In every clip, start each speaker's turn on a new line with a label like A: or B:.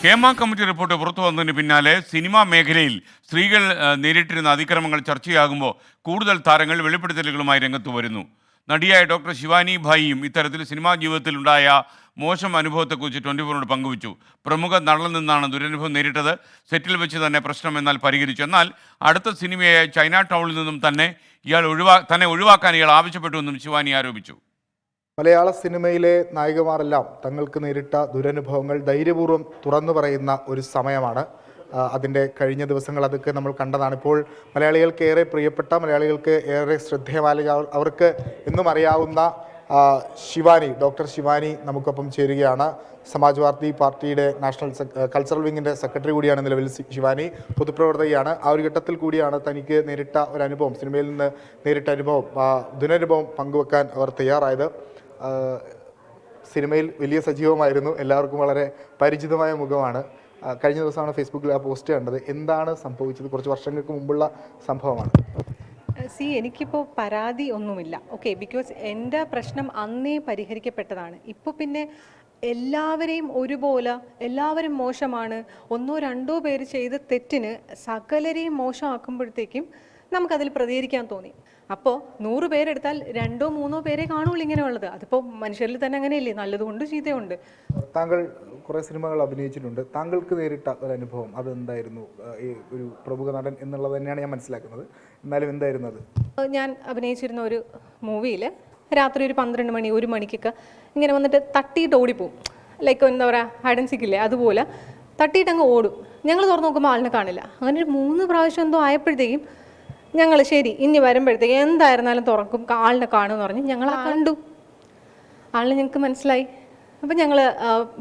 A: Hema committee report പുറത്തു വന്നതിന് പിന്നാലെ സിനിമാ മേഖലയിൽ സ്ത്രീകൾ നേരിട്ടിരുന്ന അതിക്രമങ്ങൾ ചർച്ചയാകുമ്പോൾ കൂടുതൽ താരങ്ങൾ വെളിപ്പെടുത്തലുകളുമായി രംഗത്ത് വരുന്നു. നടിയായ ഡോക്ടർ ശിവാനി ഭായിയും ഇത്തരത്തിൽ സിനിമാ ജീവിതത്തിലുണ്ടായ മോശം അനുഭവത്തെക്കുറിച്ച് 24നോട് പങ്കുവച്ചു. പ്രമുഖ നടനിൽ നിന്നാണ് ദുരനുഭവം നേരിട്ടത്. സെറ്റിൽ വെച്ച് തന്നെ പ്രശ്നം എന്നാൽ പരിഹരിച്ചു. എന്നാൽ അടുത്ത സിനിമയായ ചൈന ടൗണിൽ നിന്നും തന്നെ ഒഴിവാക്കാൻ ഇയാൾ ആവശ്യപ്പെട്ടുവെന്നും ശിവാനി ആരോപിച്ചു.
B: മലയാള സിനിമയിലെ നായികമാരെല്ലാം തങ്ങൾക്ക് നേരിട്ട ദുരനുഭവങ്ങൾ ധൈര്യപൂർവ്വം തുറന്നു പറയുന്ന ഒരു സമയമാണ്. അതിൻ്റെ കഴിഞ്ഞ ദിവസങ്ങൾ അതൊക്കെ നമ്മൾ കണ്ടതാണ്. ഇപ്പോൾ മലയാളികൾക്ക് ഏറെ പ്രിയപ്പെട്ട, മലയാളികൾക്ക് ഏറെ ശ്രദ്ധേയമായ, അവർക്ക് എന്നും അറിയാവുന്ന ഡോക്ടർ ശിവാനി നമുക്കൊപ്പം ചേരുകയാണ്. സമാജ്വാദി പാർട്ടിയുടെ നാഷണൽ കൾച്ചറൽ വിങ്ങിൻ്റെ സെക്രട്ടറി കൂടിയാണ് നിലവിൽ ശിവാനി. പൊതുപ്രവർത്തകയാണ്. ആ ഒരു ഘട്ടത്തിൽ കൂടിയാണ് തനിക്ക് നേരിട്ട ഒരു അനുഭവം, സിനിമയിൽ നിന്ന് നേരിട്ട അനുഭവം, ദുരനുഭവം പങ്കുവെക്കാൻ അവർ തയ്യാറായത്. സിനിമയിൽ വലിയ സജീവമായിരുന്നു, എല്ലാവർക്കും വളരെ പരിചിതമായ മുഖമാണ്. കഴിഞ്ഞ ദിവസമാണ് ഫേസ്ബുക്കിൽ ആ പോസ്റ്റ് കണ്ടത്. എന്താണ് സംഭവിച്ചത്? കുറച്ച് വർഷങ്ങൾക്ക് മുമ്പുള്ള സംഭവമാണ്.
C: എനിക്കിപ്പോൾ പരാതി ഒന്നുമില്ല. ഓക്കെ, ബിക്കോസ് എൻ്റെ പ്രശ്നം അന്നേ പരിഹരിക്കപ്പെട്ടതാണ്. ഇപ്പോൾ പിന്നെ എല്ലാവരെയും ഒരുപോലെ, എല്ലാവരും മോശമാണ്, ഒന്നോ രണ്ടോ പേര് ചെയ്ത തെറ്റിന് സകലരെയും മോശമാക്കുമ്പോഴത്തേക്കും നമുക്കതിൽ പ്രതികരിക്കാൻ തോന്നി. അപ്പോൾ 100 പേരെടുത്താൽ 2 or 3 പേരെ കാണുള്ളൂ ഇങ്ങനെയുള്ളത്. അതിപ്പോൾ മനുഷ്യരിൽ തന്നെ അങ്ങനെയല്ലേ, നല്ലതുകൊണ്ട് ചീത്തയുണ്ട്.
B: താങ്കൾ കുറേ സിനിമകൾ അഭിനയിച്ചിട്ടുണ്ട്. താങ്കൾക്ക് നേരിട്ട ഒരു അനുഭവം അതെന്തായിരുന്നു? ഈ ഒരു പ്രമുഖ നടൻ എന്നുള്ളത് തന്നെയാണ് ഞാൻ മനസ്സിലാക്കുന്നത്. എന്നാലും എന്തായിരുന്നു അത്?
C: ഞാൻ അഭിനയിച്ചിരുന്ന ഒരു മൂവിയിൽ രാത്രി ഒരു 12 മണി 1 മണിക്കൊക്കെ ഇങ്ങനെ വന്നിട്ട് തട്ടിയിട്ട് ഓടിപ്പോവും. ലൈക്ക് എന്താ പറയുക, ഹൈഡ് ആൻഡ് സീക്ക് ഇല്ലേ, അതുപോലെ തട്ടിയിട്ട് അങ്ങ് ഓടും. ഞങ്ങൾ തുറന്ന് നോക്കുമ്പോൾ ആളിനെ കാണില്ല. അങ്ങനെ ഒരു 3 പ്രാവശ്യം എന്തോ ആയപ്പോഴത്തേക്കും ഞങ്ങൾ ശരി ഇനി വരുമ്പോഴത്തേക്ക് എന്തായിരുന്നാലും തുറക്കും, ആളിനെ കാണുമെന്ന് പറഞ്ഞ് ഞങ്ങൾ കണ്ടു. ആളിനെ ഞങ്ങൾക്ക് മനസ്സിലായി. അപ്പം ഞങ്ങൾ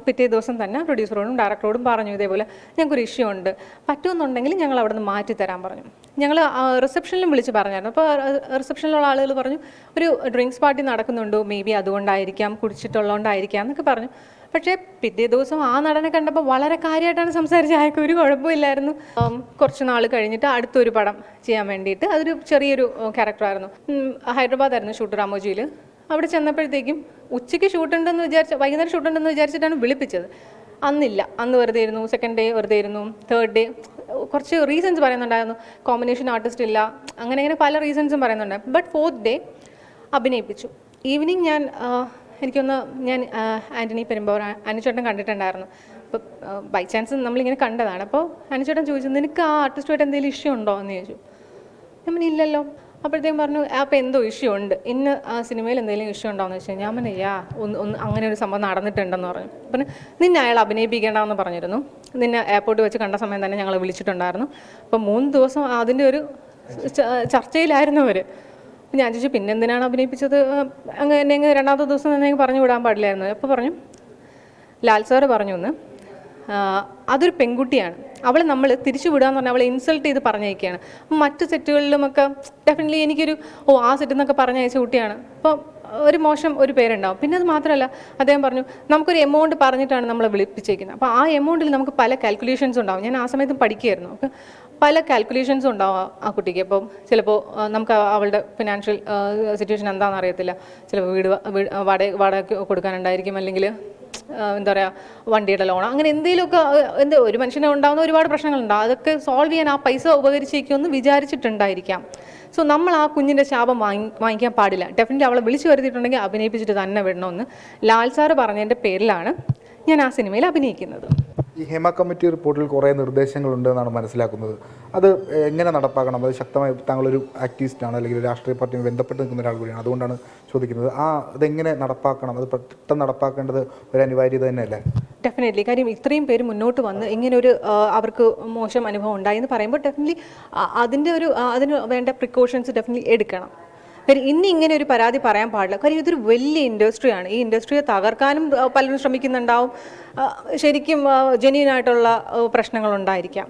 C: പിറ്റേ ദിവസം തന്നെ പ്രൊഡ്യൂസറോടും ഡയറക്ടറോടും പറഞ്ഞു, ഇതേപോലെ ഞങ്ങൾക്കൊരു ഇഷ്യൂ ഉണ്ട്, പറ്റുമെന്നുണ്ടെങ്കിൽ ഞങ്ങൾ അവിടെ നിന്ന് മാറ്റിത്തരാൻ പറഞ്ഞു. ഞങ്ങൾ റിസപ്ഷനിലും വിളിച്ച് പറഞ്ഞായിരുന്നു. അപ്പോൾ റിസപ്ഷനിലുള്ള ആളുകൾ പറഞ്ഞു ഒരു ഡ്രിങ്ക്സ് പാർട്ടി നടക്കുന്നുണ്ട്, മേ ബി അതുകൊണ്ടായിരിക്കാം, കുടിച്ചിട്ടുള്ളതുകൊണ്ടായിരിക്കാം എന്നൊക്കെ പറഞ്ഞു. പക്ഷേ പിറ്റേ ദിവസം ആ നടനെ കണ്ടപ്പോൾ വളരെ കാര്യമായിട്ടാണ് സംസാരിച്ചത്. അയാൾക്ക് ഒരു കുഴപ്പമില്ലായിരുന്നു. കുറച്ച് നാൾ കഴിഞ്ഞിട്ട് അടുത്തൊരു പടം ചെയ്യാൻ വേണ്ടിയിട്ട്, അതൊരു ചെറിയൊരു ക്യാരക്ടറായിരുന്നു. ഹൈദരാബാദായിരുന്നു ഷൂട്ട്, രാമോജിയിൽ. അവിടെ ചെന്നപ്പോഴത്തേക്കും ഉച്ചയ്ക്ക് ഷൂട്ടുണ്ടെന്ന് വൈകുന്നേരം ഷൂട്ടുണ്ടെന്ന് വിചാരിച്ചിട്ടാണ് വിളിപ്പിച്ചത്. അന്നില്ല, അന്ന് വെറുതെ ഇരുന്നു. സെക്കൻഡ് ഡേ വെറുതെ ഇരുന്നു. തേർഡ് ഡേ കുറച്ച് റീസൺസ് പറയുന്നുണ്ടായിരുന്നു, കോമ്പിനേഷൻ ആർട്ടിസ്റ്റ് ഇല്ല, അങ്ങനെ പല റീസൺസും പറയുന്നുണ്ടായിരുന്നു. But 4th day അഭിനയിപ്പിച്ചു. ഈവനിങ് ഞാൻ ആൻ്റണി പെരുമ്പാവൂർ അനുചേട്ടൻ കണ്ടിട്ടുണ്ടായിരുന്നു. അപ്പോൾ ബൈ ചാൻസ് നമ്മളിങ്ങനെ കണ്ടതാണ്. അപ്പോൾ അനുചേട്ടൻ ചോദിച്ചു, നിനക്ക് ആ ആർട്ടിസ്റ്റുമായിട്ട് എന്തെങ്കിലും ഇഷ്യൂ ഉണ്ടോ എന്ന് ചോദിച്ചു. ഞാൻ ഇല്ലല്ലോ. അപ്പോഴത്തേക്കും പറഞ്ഞു, അപ്പോൾ എന്തോ ഇഷ്യൂ ഉണ്ട്, ഇന്ന് ആ സിനിമയിൽ എന്തെങ്കിലും ഇഷ്യൂ ഉണ്ടാവുമെന്ന് വെച്ച് കഴിഞ്ഞാൽ ഞാൻ ഒന്ന് അങ്ങനെ ഒരു സംഭവം നടന്നിട്ടുണ്ടെന്ന് പറഞ്ഞു. അപ്പം നിന്നെ അയാൾ അഭിനയിപ്പിക്കേണ്ടെന്ന് പറഞ്ഞിരുന്നു. നിന്നെ എയർപോർട്ടിൽ വെച്ച് കണ്ട സമയം തന്നെ ഞങ്ങൾ വിളിച്ചിട്ടുണ്ടായിരുന്നു. അപ്പോൾ 3 ദിവസം അതിൻ്റെ ഒരു ചർച്ചയിലായിരുന്നു അവർ. ഞാൻ ചോദിച്ചു, പിന്നെ എന്തിനാണ് അഭിനയിപ്പിച്ചത്, അങ്ങനെ രണ്ടാമത്തെ ദിവസം തന്നെ പറഞ്ഞു വിടാൻ പാടില്ലായിരുന്നു. അപ്പോൾ പറഞ്ഞു, ലാൽ സാറ് പറഞ്ഞു ഒന്ന്, അതൊരു പെൺകുട്ടിയാണ്, അവളെ നമ്മൾ തിരിച്ചു വിടുകയെന്ന് പറഞ്ഞാൽ അവളെ ഇൻസൾട്ട് ചെയ്ത് പറഞ്ഞയക്കുകയാണ്. മറ്റ് സെറ്റുകളിലുമൊക്കെ ഡെഫിനറ്റ്ലി എനിക്കൊരു ആ സെറ്റിൽ നിന്നൊക്കെ പറഞ്ഞയച്ച കുട്ടിയാണ്. അപ്പോൾ ഒരു മോശം ഒരു പേരുണ്ടാവും. പിന്നെ അത് മാത്രമല്ല, അദ്ദേഹം പറഞ്ഞു നമുക്കൊരു എമൗണ്ട് പറഞ്ഞിട്ടാണ് നമ്മളെ വിളിപ്പിച്ചേക്കുന്നത്. അപ്പോൾ ആ എമൗണ്ടിൽ നമുക്ക് പല കാൽക്കുലേഷൻസ് ഉണ്ടാവും. ഞാൻ ആ സമയത്ത് പഠിക്കുകയായിരുന്നു. അപ്പോൾ പല കാൽക്കുലേഷൻസും ഉണ്ടാവും ആ കുട്ടിക്ക്. അപ്പം ചിലപ്പോൾ നമുക്ക് അവളുടെ ഫിനാൻഷ്യൽ സിറ്റുവേഷൻ എന്താണെന്ന് അറിയത്തില്ല. ചിലപ്പോൾ വീട് വാടക കൊടുക്കാനുണ്ടായിരിക്കും, അല്ലെങ്കിൽ എന്താ പറയുക, വണ്ടിയുടെ ലോൺ, അങ്ങനെ എന്തെങ്കിലുമൊക്കെ ഒരു മനുഷ്യനെ ഉണ്ടാകുന്ന ഒരുപാട് പ്രശ്നങ്ങളുണ്ടാകും. അതൊക്കെ സോൾവ് ചെയ്യാൻ ആ പൈസ ഉപകരിച്ചേക്കുമെന്ന് വിചാരിച്ചിട്ടുണ്ടായിരിക്കാം. സോ നമ്മൾ ആ കുഞ്ഞിൻ്റെ ശാപം വാങ്ങിക്കാൻ പാടില്ല. ഡെഫിനറ്റ്ലി അവളെ വിളിച്ചു വരുത്തിയിട്ടുണ്ടെങ്കിൽ അഭിനയിപ്പിച്ചിട്ട് തന്നെ വിടണമെന്ന് ലാൽ സാറ് പറഞ്ഞതിൻ്റെ പേരിലാണ് ഞാൻ ആ സിനിമയിൽ അഭിനയിക്കുന്നത്.
B: ഈ ഹേമ കമ്മിറ്റി റിപ്പോർട്ടിൽ കുറേ നിർദ്ദേശങ്ങളുണ്ട് എന്നാണ് മനസ്സിലാക്കുന്നത്. അത് എങ്ങനെ നടപ്പാക്കണം? അത് ശക്തമായി, താങ്കളൊരു ആക്ടിവിസ്റ്റാണ്, അല്ലെങ്കിൽ രാഷ്ട്രീയ പാർട്ടിയുമായി ബന്ധപ്പെട്ട് നിൽക്കുന്ന ഒരാൾ കൂടിയാണ്, അതുകൊണ്ടാണ് ചോദിക്കുന്നത്. അതെങ്ങനെ നടപ്പാക്കണം? അത് പെട്ടെന്ന് നടപ്പാക്കേണ്ടത് ഒരു അനിവാര്യത തന്നെയല്ലേ?
C: ഡെഫിനറ്റ്ലി. കാര്യം ഇത്രയും പേര് മുന്നോട്ട് വന്ന് ഇങ്ങനൊരു അവർക്ക് മോശം അനുഭവം ഉണ്ടായി എന്ന് പറയുമ്പോൾ ഡെഫിനറ്റ്ലി അതിന് വേണ്ട പ്രിക്കോഷൻസ് ഡെഫിനറ്റ്ലി എടുക്കണം. കാര്യം ഇങ്ങനെ ഒരു പരാതി പറയാൻ പാടില്ല. കാര്യം ഇതൊരു വലിയ ഇൻഡസ്ട്രിയാണ്. ഈ ഇൻഡസ്ട്രിയെ തകർക്കാനും പലരും ശ്രമിക്കുന്നുണ്ടാവും. ശരിക്കും ജെന്യൂനായിട്ടുള്ള പ്രശ്നങ്ങളുണ്ടായിരിക്കാം.